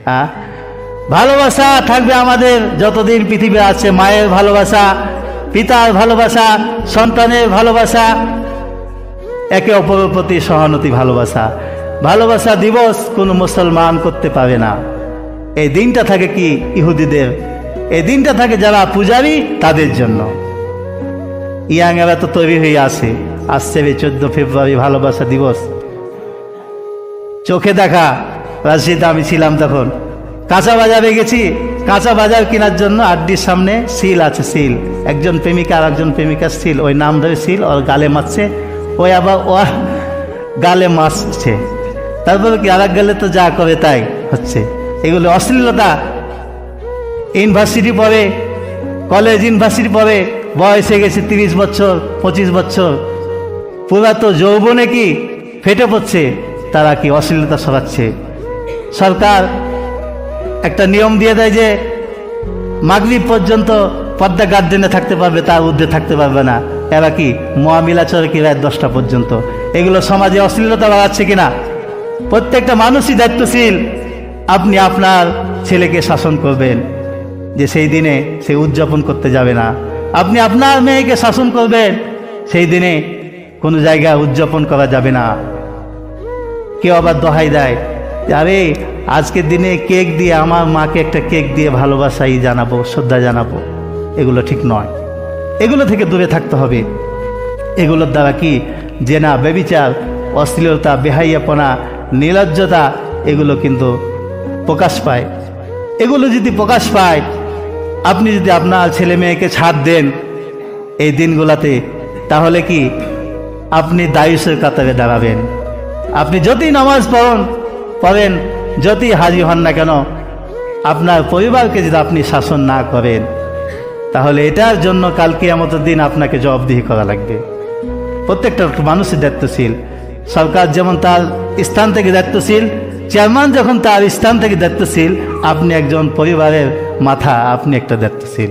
হ্যাঁ, ভালোবাসা থাকবে আমাদের যতদিন পৃথিবী আছে। মায়ের ভালোবাসা, পিতার ভালোবাসা, সন্তানের ভালোবাসা, একে অপরের প্রতি সহানুভূতি ভালোবাসা। ভালোবাসা দিবস কোনো মুসলমান করতে পারে না। এই দিনটা থাকে কি ইহুদিদের, এই দিনটা থাকে যারা পূজারী তাদের জন্য। ইয়াংরা তো তৈরি হয়ে আসে, আসছে 14 ফেব্রুয়ারি ভালোবাসা দিবস। চোখে দেখা রাজশাহীতে আমি ছিলাম তখন, কাঁচা বাজারে গেছি, কাঁচা বাজার কেনার জন্য আড্ডির সামনে সিল আছে, সিল। একজন প্রেমিকা আর একজন প্রেমিকার সিল, ওই নাম ধরে সিল ওর গালে মারছে, ওই আবার ওর গালে মারছে। তারপরে কি আর এক গালে তো যা করে তাই হচ্ছে। এগুলো অশ্লীলতা। ইউনিভার্সিটি পড়ে, কলেজ ইউনিভার্সিটি পড়ে, বয়স হয়ে গেছে 30 বছর 25 বছর, পুরা তো যৌবনে কি ফেটে পড়ছে, তারা কি অশ্লীলতা ছড়াচ্ছে। সরকার একটা নিয়ম দিয়ে দেয় যে মাগরিব পর্যন্ত পর্দা গার্ডেনে থাকতে পারবে, তার ঊর্ধ্বে থাকতে পারবে না। এরা কি মুআমিলা চলে কি রাত 10টা পর্যন্ত। এগুলো সমাজে অশ্লীলতা বাড়াচ্ছে কিনা। প্রত্যেকটা মানুষই দায়িত্বশীল। আপনি আপনার ছেলেকে শাসন করবেন যে সেই দিনে সে উদযাপন করতে যাবে না। আপনি আপনার মেয়েকে শাসন করবেন, সেই দিনে কোনো জায়গায় উদযাপন করা যাবে না। কেউ আবার দোহাই দেয়, আরে আজকের দিনে কেক দিয়ে, আমার মাকে একটা কেক দিয়ে ভালোবাসাই জানাবো, শ্রদ্ধা জানাবো। এগুলো ঠিক নয়, এগুলো থেকে দূরে থাকতে হবে। এগুলোর দ্বারা কি জেনা, ব্যভিচার, অশ্লীলতা, বেহাইয়াপনা, নির্লজ্জতা এগুলো কিন্তু প্রকাশ পায়। এগুলো যদি প্রকাশ পায়, আপনি যদি আপনার ছেলে মেয়েকে ছাড় দেন এই দিনগুলাতে, তাহলে কি আপনি দায়ুসের কাতারে দাঁড়াবেন। আপনি যতই নামাজ পড়েন, যতই হাজি হন না কেন, আপনার পরিবারকে যদি আপনি শাসন না করেন, তাহলে এটার জন্য কাল কিয়ামতের দিন আপনাকে জবাবদিহি করা লাগবে। প্রত্যেকটা মানুষের দায়িত্বশীল। সরকার যেমন তার স্থান থেকে দায়িত্বশীল, চেয়ারম্যান যখন তার স্থান থেকে দায়িত্বশীল, আপনি একজন পরিবারের মাথা, আপনি একটা দায়িত্বশীল।